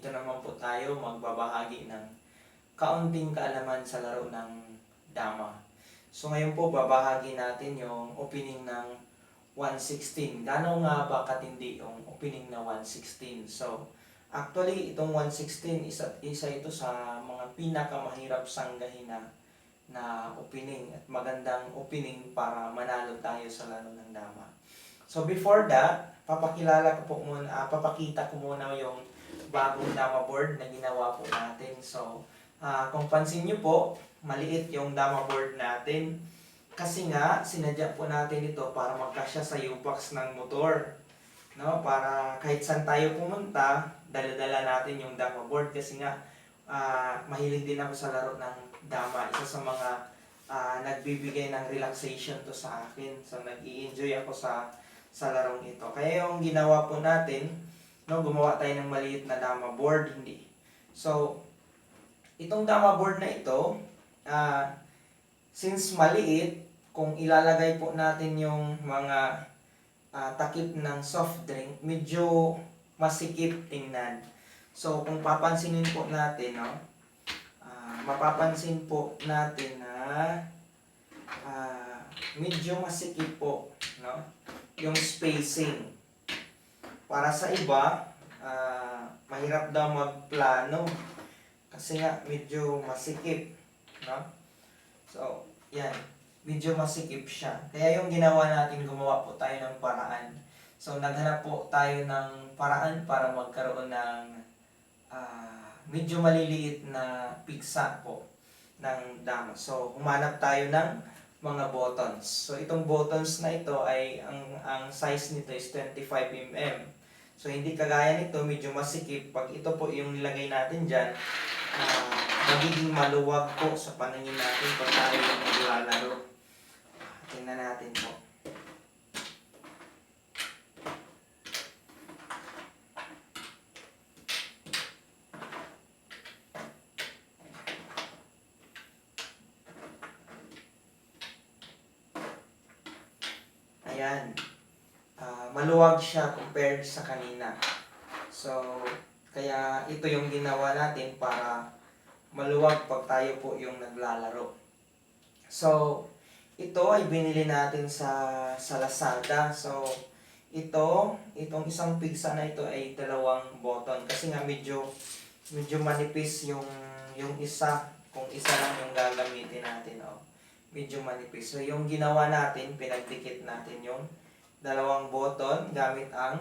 dito naman po tayo magbabahagi ng kaunting kaalaman sa laro ng dama. So ngayon po babahagi natin yung opening ng 116. Gaano nga ba katindi yung opening na 116? So actually itong 116 isa ito sa mga pinakamahirap sanggahin na opening at magandang opening para manalo tayo sa laro ng dama. So before that, papakita ko muna yung bagong dama board na ginawa po natin. So kung pansin nyo po, maliit yung dama board natin. Kasi nga, sinadya po natin ito para magkasya sa U-box ng motor. No? Para kahit saan tayo pumunta, dala-dala natin yung dama board. Kasi nga, mahilig din ako sa laro ng dama. Isa sa mga nagbibigay ng relaxation to sa akin. So, nag-i-enjoy ako sa larong ito. Kaya yung ginawa po natin, no, gumawa tayo ng maliit na dama board. Hindi. So, itong dama board na ito, since maliit, kung ilalagay po natin yung mga takip ng soft drink, medyo masikip tingnan. So, kung papansinin po natin, no, mapapansin po natin na medyo masikip po, no, yung spacing. Para sa iba, mahirap daw magplano kasi nga medyo masikip, no? So, yan. Medyo masikip siya. Kaya yung ginawa natin, gumawa po tayo ng paraan. So, naghanap po tayo ng paraan para magkaroon ng medyo maliliit na pigsa po ng dama. So, humanap tayo ng mga buttons. So, itong buttons na ito ay, ang size nito is 25 mm. So, hindi kagaya nito, medyo masikip. Pag ito po yung nilagay natin dyan, magiging maluwag po sa paningin natin pag tayo yung maglalaro. Tingnan natin po. Ayan. Maluwag siya compared sa kanina. So, kaya ito yung ginawa natin para maluwag pag tayo po yung naglalaro. So, ito ay binili natin sa Lazada. So, itong isang pigsa na ito ay 2 button. Kasi nga medyo manipis yung isa. Kung isa lang yung gagamitin natin. Oh. Medyo manipis. So, yung ginawa natin, pinagdikit natin yung 2 button gamit ang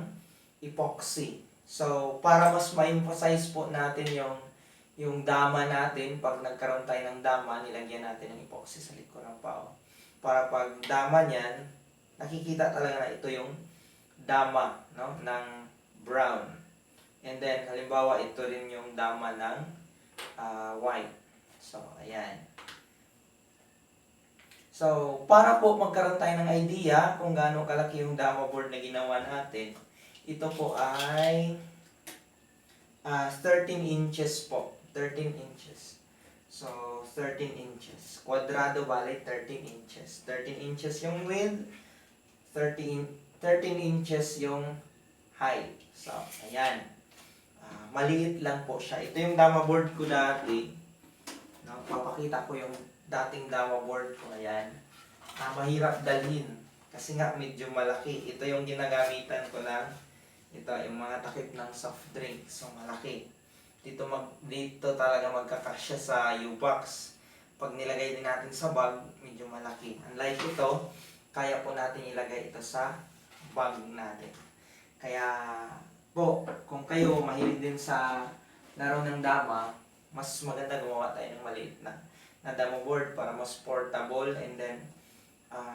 epoxy. So, para mas ma-emphasize po natin yung dama natin, pag nagkaroon tayo ng dama, nilagyan natin ng epoxy sa likod ng pao. Para pag dama niyan, nakikita talaga na ito yung dama, no, ng brown. And then, halimbawa, ito rin yung dama ng white. So, ayan. So, para po magkaroon tayo ng idea kung gaano kalaki yung dama board na ginawa natin, ito po ay 13 inches po. 13 inches. So, 13 inches. Kwadrado bale 13 inches. 13 inches yung width, 13 inches yung height. So, ayan. Maliit lang po siya. Ito yung dama board ko dati. No, papakita ko yung dating dama board ko. Ayan. Mahirap dalhin. Kasi nga medyo malaki. Ito yung ginagamitan ko lang. Ito yung mga takip ng soft drink. So, malaki. Dito talaga magkakasya sa U-box. Pag nilagay din natin sa bag, medyo malaki. Unlike ito, kaya po natin ilagay ito sa bag natin. Kaya po, kung kayo mahilig din sa laro ng dama, mas maganda gumawa tayo ng maliit na dama board para mas portable. And then,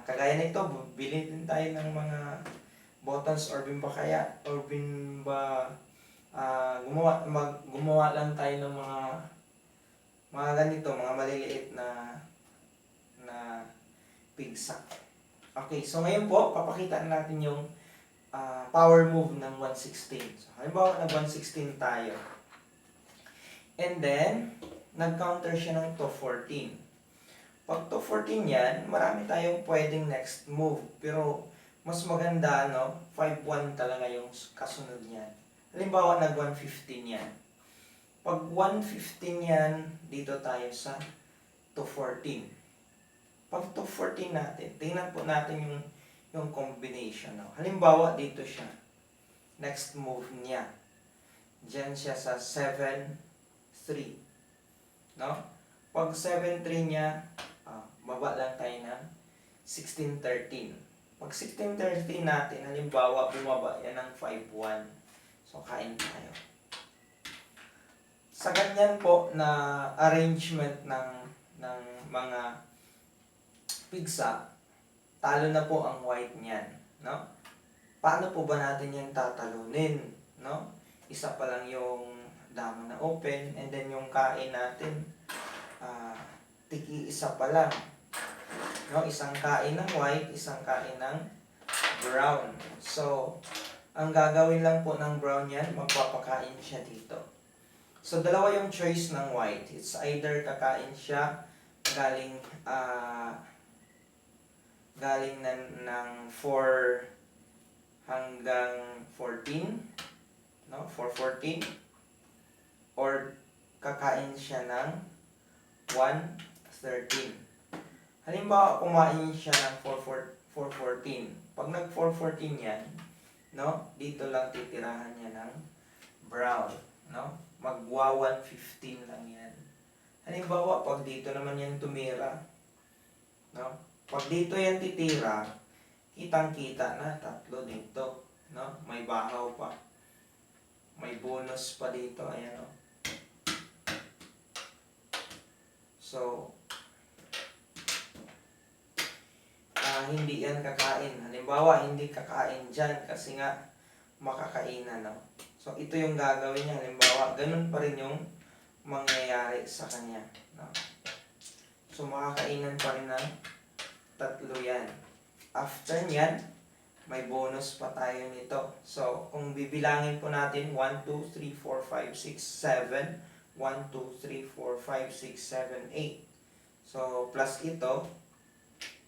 kagaya nito, bili din tayo ng mga buttons or bimba gumawa lang tayo ng mga ganito, mga maliliit na pigsa. Okay, so ngayon po, papakita natin yung power move ng 116. So, halimbawa, nag-116 tayo. And then, nag-counter siya ng 214. Pag 214 yan, marami tayong pwedeng next move. Pero, mas maganda, no? 5-1 talaga yung kasunod niyan. Halimbawa, nag-115 yan. Pag 115 yan, dito tayo sa 214. Pag 214 natin, tingnan po natin yung combination. No? Halimbawa, dito siya. Next move niya. Diyan siya sa 7-3. No? Pag 7-3 niya, baba lang tayo ng 16-13. Pag 16-13 natin, halimbawa, bumaba yan ng 5-1. So, kain tayo. Sa ganyan po na arrangement ng mga pigsa, talo na po ang white niyan, no? Paano po ba natin yan tatalunin, no? Isa pa lang yung damo na open, and then yung kain natin, tiki isa pa lang, no? Isang kain ng white, isang kain ng brown. So, ang gagawin lang po ng brown yan, magpapakain siya dito. So, dalawa yung choice ng white. It's either kakain siya galing ng 4 hanggang 14, no? 4-14, or kakain siya ng 1-13. Halimbawa, kumain siya ng 4-14. Pag nag 4-14 yan, no? Dito lang titirahan niya ng brown, no? Magwa 115 lang yan. Halimbawa, pag dito naman yan tumira, no? Pag dito yan titira, kitang-kita na, 3 dito, no? May bahaw pa. May bonus pa dito, ayan, no? So, hindi yan kakain. Halimbawa, hindi kakain dyan kasi nga makakainan, no? So, ito yung gagawin niya. Halimbawa, ganun pa rin yung mangyayari sa kanya, no? So, makakainan pa rin ng 3 yan. After nyan, may bonus pa tayo nito. So, kung bibilangin po natin, 1, 2, 3, 4, 5, 6, 7. 1, 2, 3, 4, 5, 6, 7, 8. So, plus ito,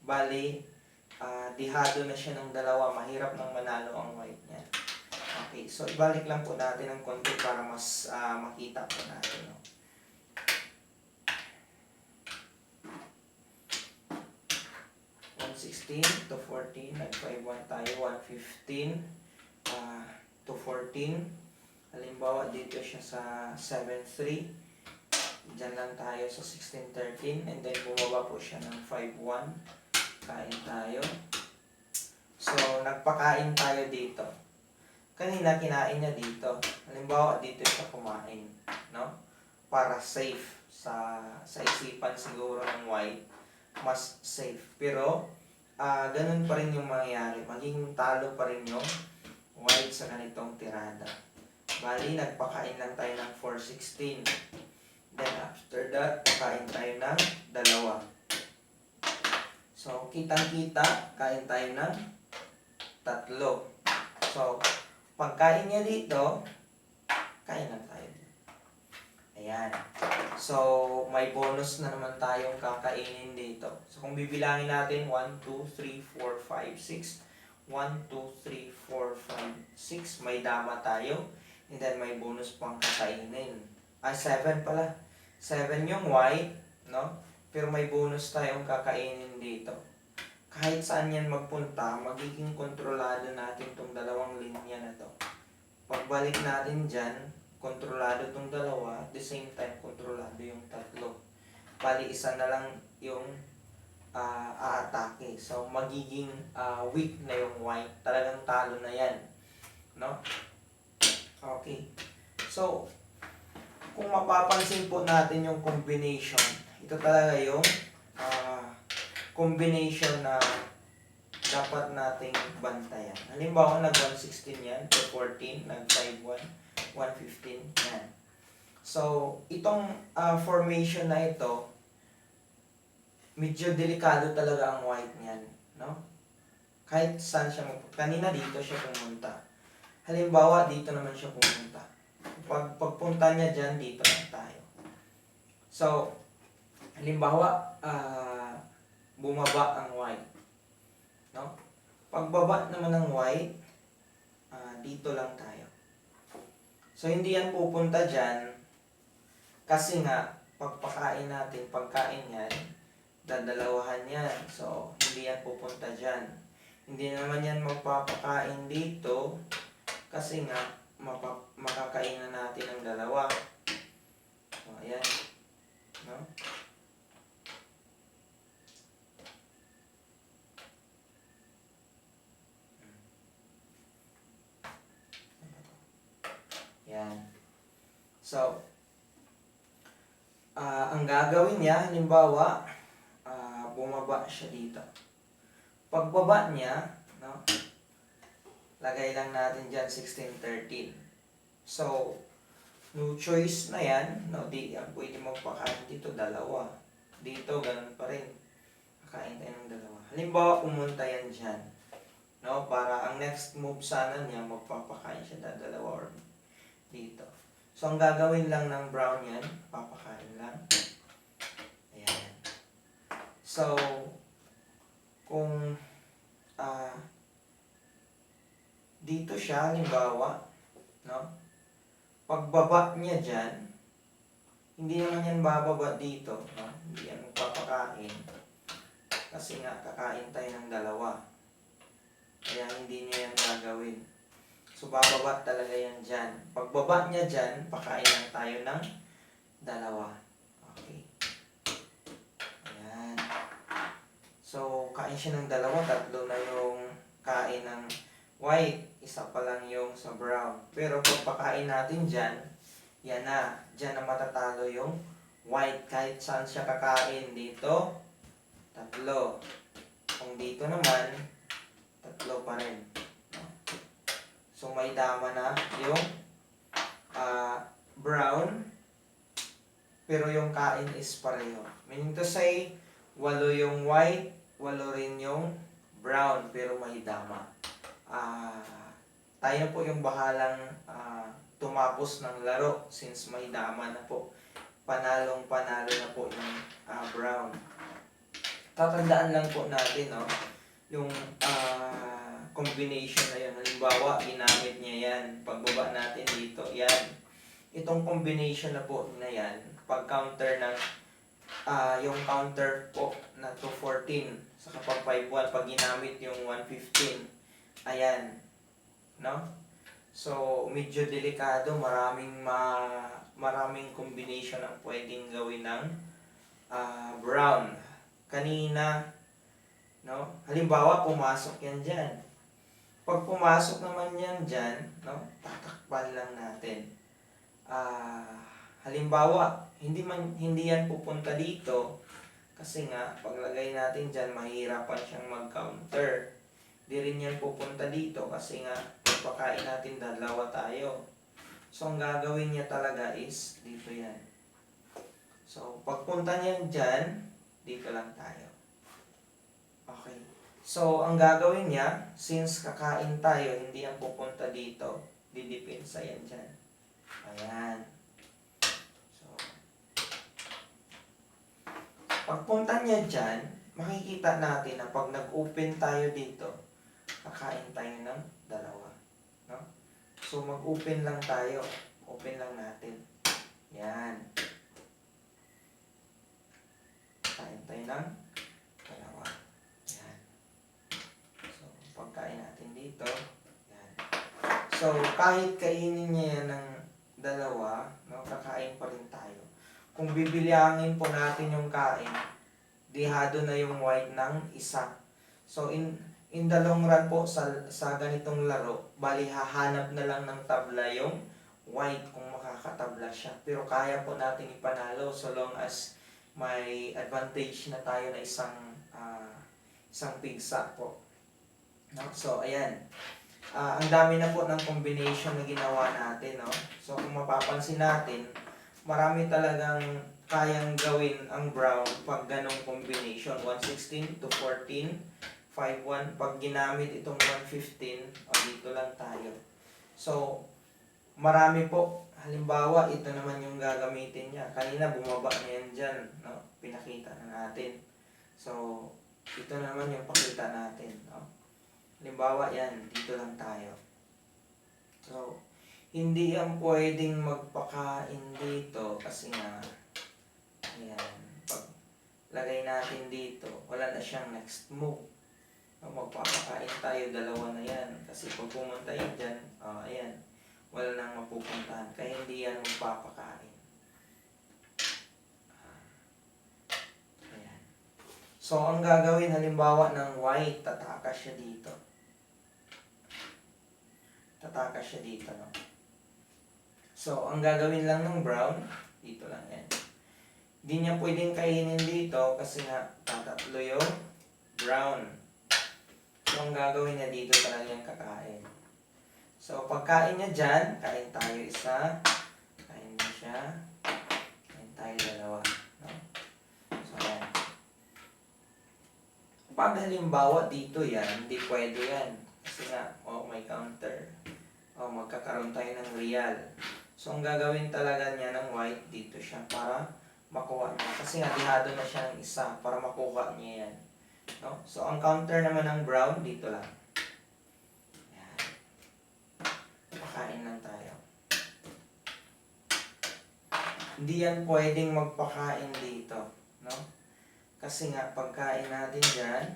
bali, dihado na siya ng 2. Mahirap nang manalo ang white niya. Okay, so ibalik lang po natin ng konti para mas makita po natin. No? to 14, nag-5-1 tayo, 115 to 14. Halimbawa, dito siya sa 7-3. Diyan lang tayo sa 16-13, and then bumaba po siya ng 5-1. Kain tayo. So, nagpakain tayo dito. Kanina, kinain niya dito. Halimbawa, dito siya kumain, no? Para safe. Sa isipan siguro ng white, mas safe. Pero, ganun pa rin yung mangyayari. Magiging talo pa rin yung white sa ganitong tirada. Bali, nagpakain lang tayo ng 4-16. Then, after that, pakain tayo ng 2. So, kitang-kita, kain tayo ng 3. So, pagkain niya dito, kain lang tayo. Ayan. So, may bonus na naman tayong kakainin dito. So, kung bibilangin natin, 1, 2, 3, 4, 5, 6. 1, 2, 3, 4, 5, 6. May dama tayo. And then, may bonus pang kakainin. 7 pala. 7 yung white, no? Pero may bonus tayong kakainin dito. Kahit saan yan magpunta, magiging kontrolado natin itong 2 linya na to. Pagbalik natin dyan, kontrolado itong 2, at the same time, kontrolado yung 3. Bali, isa na lang yung aatake. So, magiging weak na yung white. Talagang talo na yan. No? Okay. So, kung mapapansin po natin yung combination, ito talaga yung combination na dapat nating bantayan. Halimbawa, nag-116 yan, 14, nag-51, 115, yan. So, itong formation na ito, medyo delikado talaga ang white niyan, no? Kahit saan siya kanina dito siya pumunta. Halimbawa, dito naman siya pumunta. Pagpunta niya dyan, dito na tayo. So, halimbawa, bumaba ang white, no? Pagbaba naman ng white, dito lang tayo. So, hindi yan pupunta dyan, Kasi nga, pagpakain natin, pagkain yan, dadalawahan yan. So, hindi yan pupunta dyan. Hindi naman yan magpapakain dito kasi nga, makakainan natin ang dalawa. So, ayan. No? Yan. So, ang gagawin niya, halimbawa, bumaba siya dito. Pagbaba niya, no, lagay lang natin dyan 16-13. So, no choice na yan, no, di yan pwede magpakain dito, dalawa. Dito, ganun pa rin. Kakain tayo ng dalawa. Halimbawa, pumunta yan dyan. No, para ang next move sana niya, magpapakain siya dalawa or dito. So, ang gagawin lang ng brown yan, papakain lang. Ayan. So, kung dito siya, halimbawa, no? Pagbaba niya dyan, hindi naman yan bababa dito, no? Hindi yan magpapakain. Kasi nga, kakain tayo ng dalawa. Kaya hindi niya yan gagawin. So, bababa talaga yan dyan. Pagbaba niya dyan, pakain lang tayo ng dalawa. Okay. Ayan. So, kain siya ng dalawa. Tatlo na yung kain ng white. Isa pa lang yung sa brown. Pero pagpakain natin dyan, yan na. Dyan na matatalo yung white. Kahit saan siya kakain. Dito, tatlo. Kung dito naman, tatlo pa rin. So, may tama na yung brown, pero yung kain is pareho. Meaning to say, 8 yung white, 8 rin yung brown, pero may dama. Tayo po yung bahalang tumapos ng laro since may dama na po. Panalong-panalo na po yung brown. Tatandaan lang po natin, no? Yung combination na yun. Halimbawa, ginamit niya yan. Pagbaba natin dito, yan. Itong combination na po na yan, pag counter ng, yung counter po na 214, sa kapag 51, pag ginamit yung 115, ayan. No? So, medyo delikado, maraming combination ang pwedeng gawin ng brown. Kanina, no? Halimbawa, pumasok yan dyan. Pag pumasok naman yan dyan, no, tatakpan lang natin. Halimbawa, hindi yan pupunta dito kasi nga, paglagay natin dyan, mahirapan siyang mag-counter. Di rin yan pupunta dito kasi nga, pagpakain natin, dalawa tayo. So, ang gagawin niya talaga is, dito yan. So, pagpunta niyan dyan, dito lang tayo. Okay. So, ang gagawin niya, since kakain tayo, hindi yan pupunta dito, didipinsa yan dyan. Ayan. So, pagpunta niya dyan, makikita natin na pag nag-open tayo dito, kakain tayo ng dalawa. No? So, mag-open lang tayo. Open lang natin. Yan. Kain tayo ng dalawa. Yan. So, pagkain natin dito. Yan. So, kahit kainin niya yan ng dalawa, no, kakain pa rin tayo. Kung bibilangin po natin yung kain, dihado na yung white ng isa. So, in the long run po, sa ganitong laro, bali hahanap na lang ng tabla yung white kung makakatabla siya. Pero kaya po natin ipanalo so long as may advantage na tayo na isang pigsa po. No? So, ayan. Ang dami na po ng combination na ginawa natin. No? So, kung mapapansin natin, marami talagang kayang gawin ang brown pag ganong combination. 116 to 14, 5-1. Pag ginamit itong 115, dito lang tayo. So, marami po. Halimbawa, ito naman yung gagamitin niya. Kanina, bumaba na yan dyan. No? Pinakita na natin. So, ito naman yung pakita natin. No? Halimbawa, yan. Dito lang tayo. So, Hindi yan pwedeng magpakain dito kasi nga, ayan, pag lagay natin dito, wala na siyang next move. Magpapakain tayo, dalawa na yan. Kasi pag pumunta yan dyan, ayan, wala nang mapupuntahan. Kaya hindi yan magpapakain. Ayan. So, ang gagawin, halimbawa ng white, tatakas siya dito. Tatakas siya dito, no? So, ang gagawin lang ng brown, dito lang yan. Hindi niya pwedeng kainin dito kasi nga tatatlo yung brown. So, ang gagawin niya dito talaga yung kakain. So, pagkain niya dyan, kain tayo isa, kain niya siya, kain tayo dalawa. No? So, yan. Pag halimbawa dito yan, hindi pwede yan. Kasi nga, may counter. Magkakaroon tayo ng real. So, ang gagawin talaga niya ng white, dito siya para makuha niya. Kasi nga, dihado na siya ng isa para makuha niya yan. No? So, ang counter naman ng brown, dito lang. Yan. Pakain lang tayo. Hindi yan pwedeng magpakain dito. No? Kasi nga, pagkain natin dyan,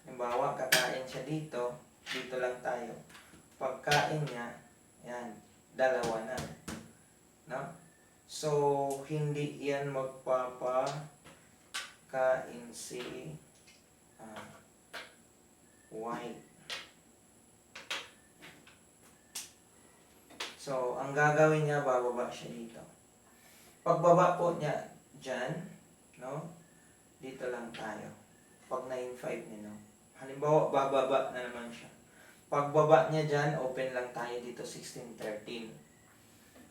halimbawa, kakain siya dito, dito lang tayo. Pagkain niya, yan, dalawa na. No? So, hindi yan magpapakain si white. So, ang gagawin niya, bababa siya dito. Pagbaba po niya dyan, no? Dito lang tayo. Pag 9-5 niya, no? Halimbawa, bababa na naman siya. Pagbaba niya dyan, open lang tayo dito 16-13.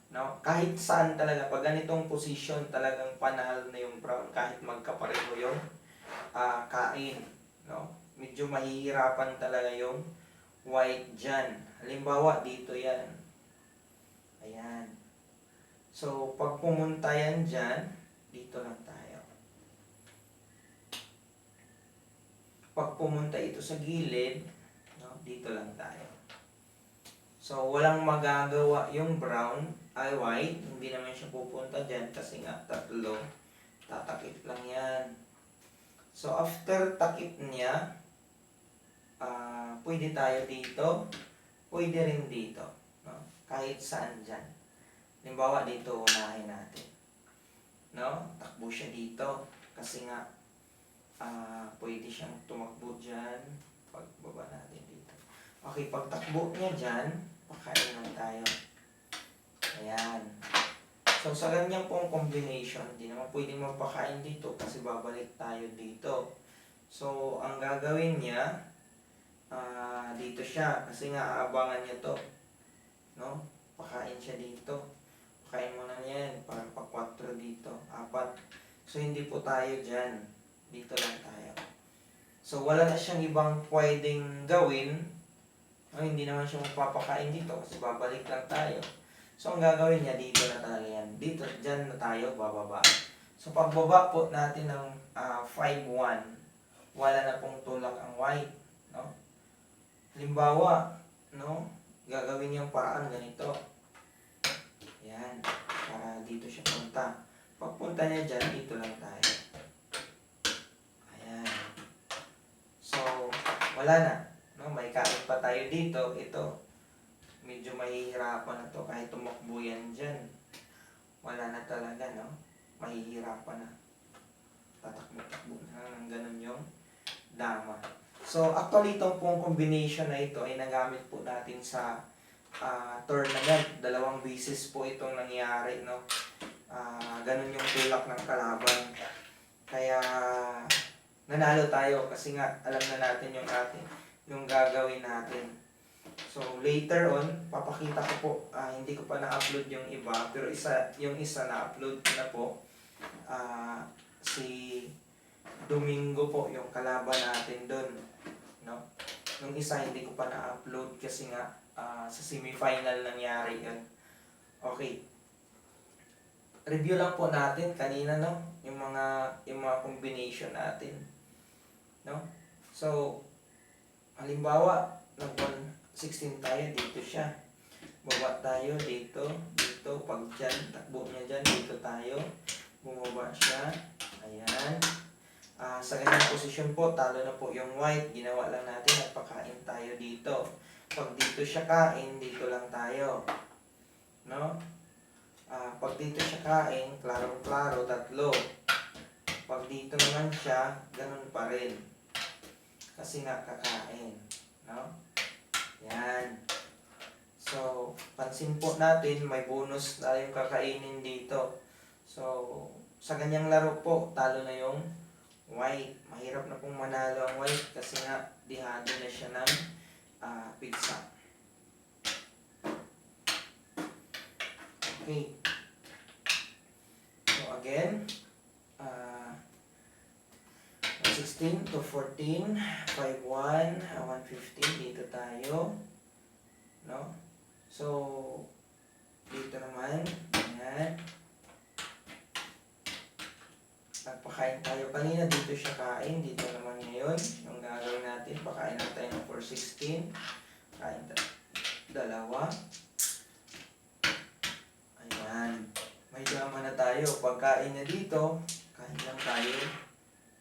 No? Kahit saan talaga, pag ganitong position, talagang panalo na yung brown kahit magkapareho yung kain. No? Medyo mahihirapan talaga yung white dyan. Halimbawa, dito yan. Ayan. So, pag pumunta yan dyan, dito lang tayo. Pag pumunta ito sa gilid, no, dito lang tayo. So, walang magagawa yung brown ay white. Hindi naman siya pupunta dyan kasi nga tatlo. Tatakip lang yan. So, after takip niya, pwede tayo dito. Pwede rin dito. No? Kahit saan dyan. Halimbawa, dito unahin natin. No? Takbo siya dito. Kasi nga, pwede siyang tumakbo dyan. Pagbaba natin dito. Okay, pag takbo niya dyan, pakain lang tayo. Ayan. So, sa ganyan pong combination, hindi naman pwedeng magpakain dito kasi babalik tayo dito. So, ang gagawin niya, dito siya kasi nga aabangan niya to. No? Pakain siya dito. Pakain mo na yan para pa 4 dito, 4. So, hindi po tayo dyan. Dito lang tayo. So, wala na siyang ibang pwedeng gawin. Hindi naman siya magpapakain dito kasi babalik lang tayo. So, ang gagawin niya, dito na talaga yan. Dito, dyan na tayo, bababa. So, pagbaba po natin ng 5-1, wala na pong tulak ang white. No? Halimbawa, no? Gagawin niyang paraan ganito. Yan. Para dito siya punta. Pagpunta niya dyan, dito lang tayo. Ayan. So, wala na. No? May kain pa tayo dito. Ito. Medyo mahihirapan na to kahit tumakbo yan dyan. Wala na talaga, no? Mahihirapan na. Tatakbo-takbo na. Ganun yung dama. So, actually, itong pong combination na ito ay nagamit po natin sa tournament. 2 beses po itong nangyari, no? Ganun yung tulak ng kalaban. Kaya, nanalo tayo kasi nga, alam na natin yung gagawin natin. So, later on, papakita ko po, hindi ko pa na-upload yung iba, pero yung isa na-upload ko na po. Si Domingo po, yung kalaban natin doon. No? Yung isa, hindi ko pa na-upload kasi nga, sa semifinal nangyari yun. Okay. Review lang po natin kanina, no? Yung mga combination natin. No? So, halimbawa, nag-116 tayo, dito siya. Baba tayo dito, dito, pag dyan, takbo niya dyan, dito tayo. Bumaba siya. Ayan. Sa ganyang posisyon po, talo na po yung white. Ginawa lang natin, nagpakain tayo dito. Pag dito siya kain, dito lang tayo. No? Pag dito siya kain, klaro-klaro, tatlo. Pag dito naman siya, ganun pa rin. Kasi nga kakain. No? Yan. So, pansin po natin, may bonus tayong kakainin dito. So, sa ganyang laro po, talo na yung white. Mahirap na pong manalo ang white kasi nga dihado na siya ng pizza. Okay. So, again, 16 to 14, 5-1, 115, dito tayo. No? So, dito naman, ayan. Nagpakain tayo kanina, dito siya kain, dito naman ngayon. Yung gagawin natin, pakain natin ng 416. Kain tayo. Dalawa. Ayan. May drama na tayo. Pagkain niya dito, kain lang tayo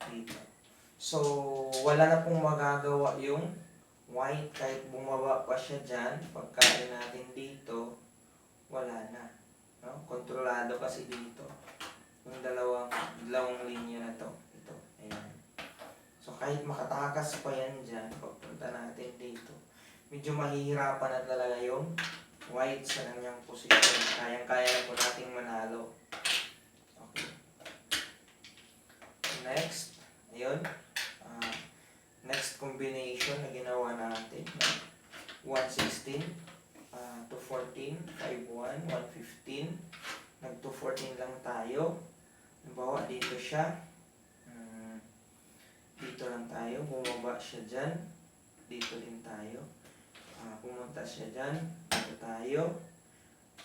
dito. So, wala na pong magagawa yung white, kahit bumaba pa siya dyan, pagkain natin dito, wala na. No? Kontrolado kasi dito. Yung dalawang linya na to. Ito. Ayan. So, kahit makatakas pa yan dyan, pagpunta natin dito, medyo mahihirapan na talaga yung white sa kanyang posisyon. Kayang-kaya na po nating manalo. Okay. Next. Ayun. Next combination na ginawa natin, 116 to 14, 51, 115, nag 214 lang tayo. Halimbawa, dito siya, dito lang tayo, bumaba siya dyan, dito din tayo, pumunta siya dyan, dito tayo.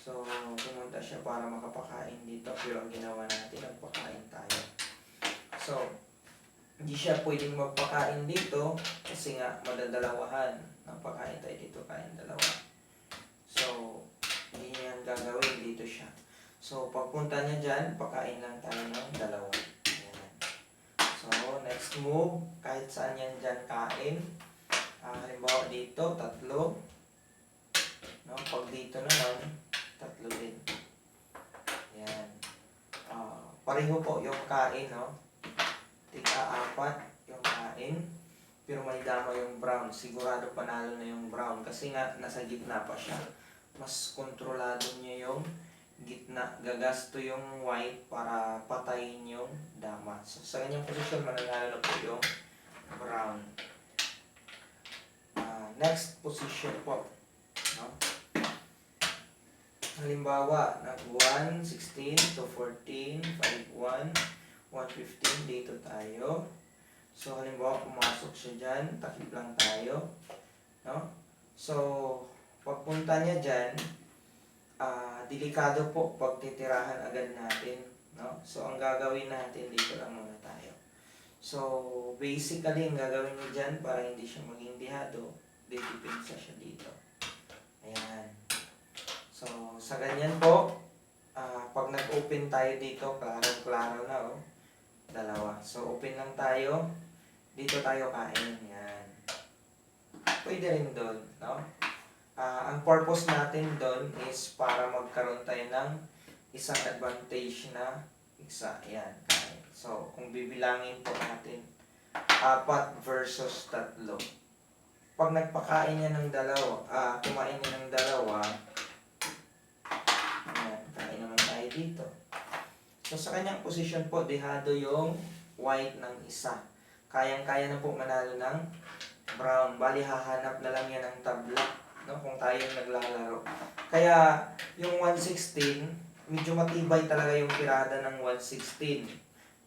So, pumunta siya para makapakain dito, pero ang ginawa natin, nagpakain tayo. So, hindi siya pwedeng magpakain dito kasi nga madadalawahan. Napakain tayo dito, kain dalawa. So, hindi niya yan gagawin, dito siya. So, pagpunta niya dyan, pakain lang tayo ng dalawa. Ayan. So, next move, kahit saan yan dyan kain. Halimbawa dito, tatlo. No? Pag dito naman, tatlo din. Ayan. Pareho po yung kain, no? Tika-apat yung kain, pero may dama yung brown. Sigurado panalo na yung brown kasi nga nasa gitna pa siya. Mas kontrolado niya yung gitna. Gagasto yung white para patayin yung dama. So, sa kanyang posisyon, mananalo na po yung brown. Next position po. No? Halimbawa, nag 1, 16 to 14, 5, 1, 115, dito tayo. So, halimbawa, pumasok siya dyan, takip lang tayo. No? So, pagpunta niya dyan, delikado po pag titirahan agad natin. No? So, ang gagawin natin, dito lang muna tayo. So, basically, ang gagawin niya dyan, para hindi siya maging dihado, didipinsa siya dito. Ayan. So, sa ganyan po, pag nag-open tayo dito, klaro-klaro na, oh. Dalawa. So, open lang tayo. Dito tayo kain. Yan. Pwede rin doon, no? Ang purpose natin doon is para magkaroon tayo ng isang advantage na isa. Yan, kain. So, kung bibilangin po natin, 4 versus 3. Pag nagpakain niya ng dalawa, kumain niya ng dalawa, yan, kain naman tayo dito. So, sa kanyang posisyon po, dehado yung white ng isa. Kayang-kaya na po manalo ng brown. Bali, hahanap na lang yan ng tabla, no? Kung tayo naglalaro. Kaya, yung 116, medyo matibay talaga yung tirada ng 116.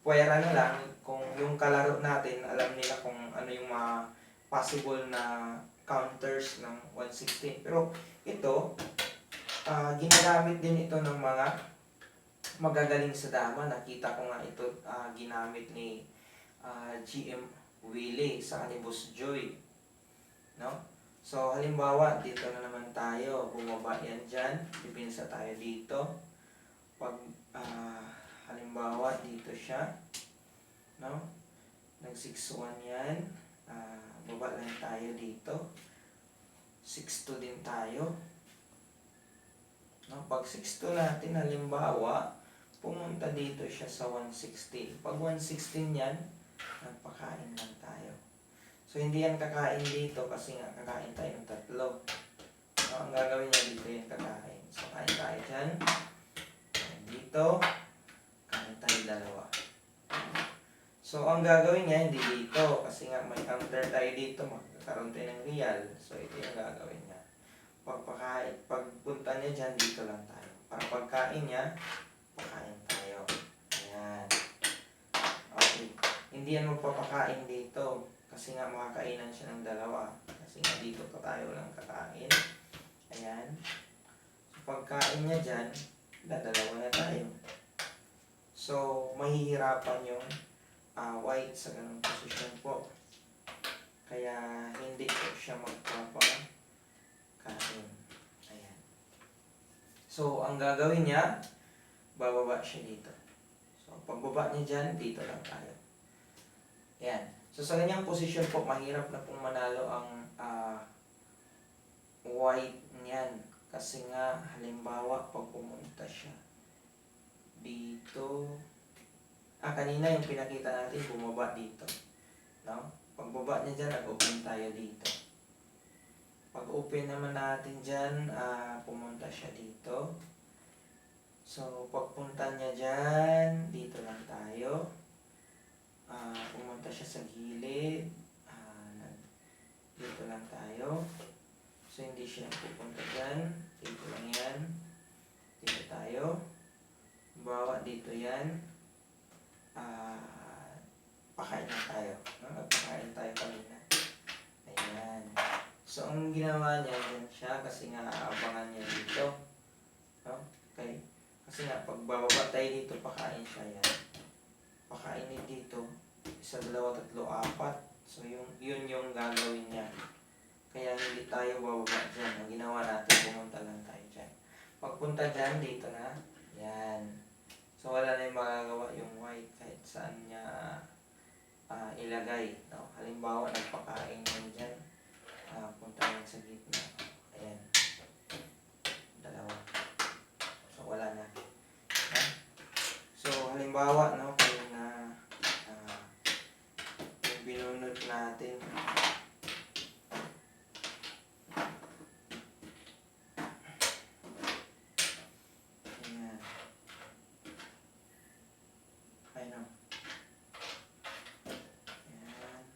Pwera na lang, kung yung kalaro natin, alam nila kung ano yung mga possible na counters ng 116. Pero, ito, ginagamit din ito ng mga magagaling sa dama. Nakita ko nga ito ginamit ni GM Willie sa kanibus Joy, no? So, halimbawa, dito na naman tayo. Bumaba yan dyan. Pipinsa tayo dito. Pag, halimbawa, dito siya. No? Nag-6-1 yan. Baba lang tayo dito. 6-2 din tayo. No? Pag 6-2 natin, halimbawa, pumunta dito siya sa 116. Pag 116 yan, nagpakain lang tayo. So, hindi yan kakain dito kasi nga kakain tayo ng 3. No? Ang gagawin niya dito yan kakain. So, kain tayo dyan. Kain dito. Kain tayo 2. So, ang gagawin niya hindi dito kasi nga may counter tayo dito. Magkakaroon tayo ng real. So, ito yung gagawin niya. Pagpunta niya dyan, dito lang tayo. Para pagkain niya, pakain tayo. Ayan. Okay. Hindi yan magpapakain dito. Kasi nga makakainan siya ng 2. Kasi nga dito pa tayo lang kakain. Ayan. So, pagkain niya dyan, dadalawa na tayo. So, mahihirapan yung white sa ganung posisyon po. Kaya, hindi po siya magpapakain. Ayan. So, ang gagawin niya, bababa siya dito. So, pagbaba niya dyan, dito lang tayo. Ayan. So, sa ganyang posisyon po, mahirap na pong manalo ang white niyan. Kasi nga, halimbawa, pag pumunta siya dito, kanina yung pinakita natin, bumaba dito. No? Pagbaba niya dyan, nag-open tayo dito. Pag open naman natin dyan, pumunta siya dito. So, pagpunta niya dyan, dito lang tayo. Pumunta siya sa gilid. Dito lang tayo. So, hindi siya pupunta dyan. Dito lang yan. Dito tayo. Bawa dito yan. Pakain na tayo. Nagpakain tayo kanina. Ayan. So, ang ginawa niya, yan siya kasi nga aabangan niya dito. No? Okay. Kasi nga, pag bababa tayo dito, pakain siya yan. Pakain niya dito. 1, 2, 3, 4. So, yun yung gagawin niya. Kaya hindi tayo bababa dyan. Ang ginawa natin, pumunta lang tayo dyan. Pagpunta dyan, dito na. Yan. So, wala na yung magagawa yung white kahit saan niya ilagay. No? Halimbawa, nagpakain niya dyan. Punta yan sa gitna. Ayan. 2. So, wala na. So, halimbawa, no, kanina yung binunod natin. Ayan. Ay, no. Ayan.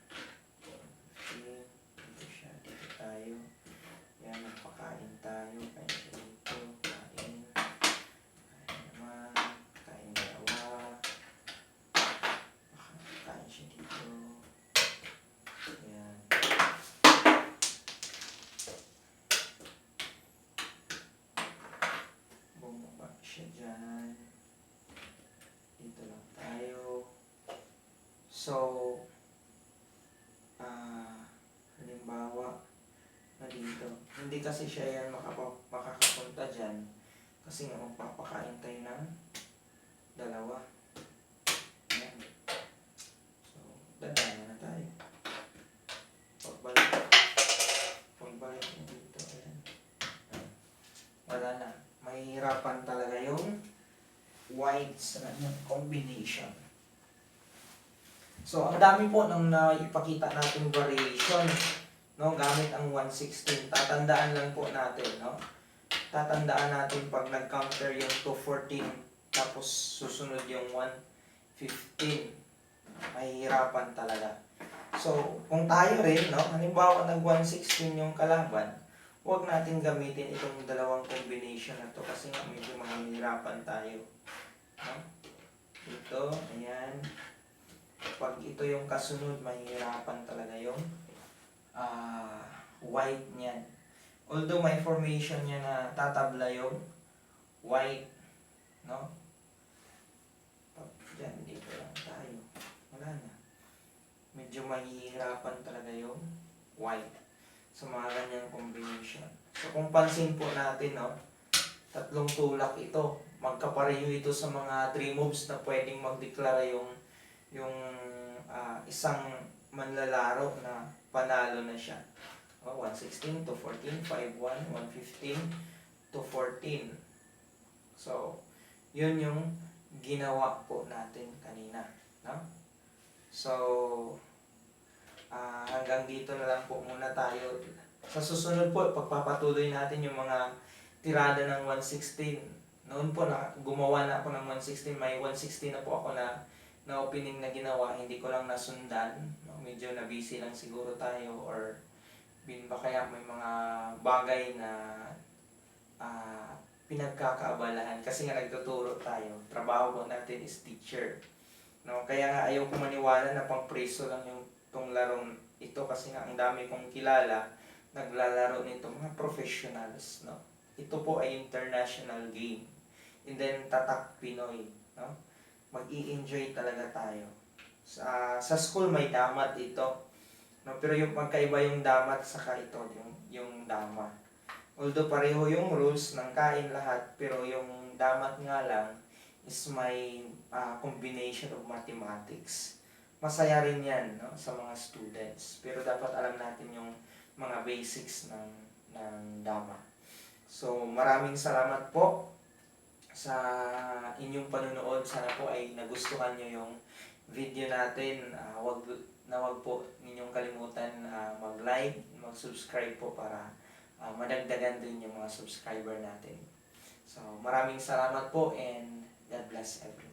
Okay. Dito siya. Dito tayo. Ayan, magpakain tayo. Kain siya dito. Kain. Kain naman. Kain 2. Kain siya dito. Ayan. Bumaba siya dyan. Dito lang tayo. So, halimbawa, na dito. Hindi kasi siya yan makakapunta dyan. Kasi nga magpapakain tayo ng 2. Ayan. So, dadaan na tayo. Pagbalik na dito. Ayan. Wala na. Mahihirapan talaga yung whites na yung combination. So, ang dami po nang naipakita natin variation, no, gamit ang 116. Tatandaan lang po natin, no. Tatandaan natin pag nag-counter yung 214 tapos susunod yung 115. Mahihirapan talaga. So, kung tayo rin, no, halimbawa nag-116 yung kalaban, huwag natin gamitin itong dalawang combination na to kasi nga medyo mahihirapan tayo. No? Ito, ayan. Pag ito yung kasunod, mahihirapan talaga yung white niyan. Although may formation niya na tatabla yung white, no? Diyan, dito lang tayo. Wala na. Medyo mahihirapan talaga yung white. sa mga ganyang combination. So kung pansin po natin, no, tatlong tulak ito. Magkapareho ito sa mga 3 moves na pwedeng magdeklara yung isang manlalaro na panalo na siya. 116 to 14, 5-1, 115 to 14. So, yun yung ginawa po natin kanina. No? So, hanggang dito na lang po muna tayo. Sa susunod po, pagpapatuloy natin yung mga tirada ng 116. Noon po na gumawa na ako ng 116, may 116 na po ako na opening na ginawa, hindi ko lang nasundan. No? Medyo na busy lang siguro tayo or kaya may mga bagay na pinagkakaabalahan kasi nga nagtuturo tayo. Trabaho po natin is teacher. No? Kaya nga ayaw ko maniwala na pang preso lang yung tong larong ito kasi nga ang dami kong kilala naglalaro nito, mga professionals. No? Ito po ay international game. And then Tatak Pinoy. No? Mag-i-enjoy talaga tayo. Sa school may damat ito. No, pero yung magkaiba yung damat saka ito, yung dama. Although pareho yung rules ng kain lahat, pero yung damat nga lang is may combination of mathematics. Masaya rin yan, no, sa mga students. Pero dapat alam natin yung mga basics ng dama. So maraming salamat po sa inyong panunood. Sana po ay nagustuhan nyo yung video natin. Wag po ninyong kalimutan mag-like, mag-subscribe po para madagdagan din yung mga subscriber natin. So, maraming salamat po and God bless everyone.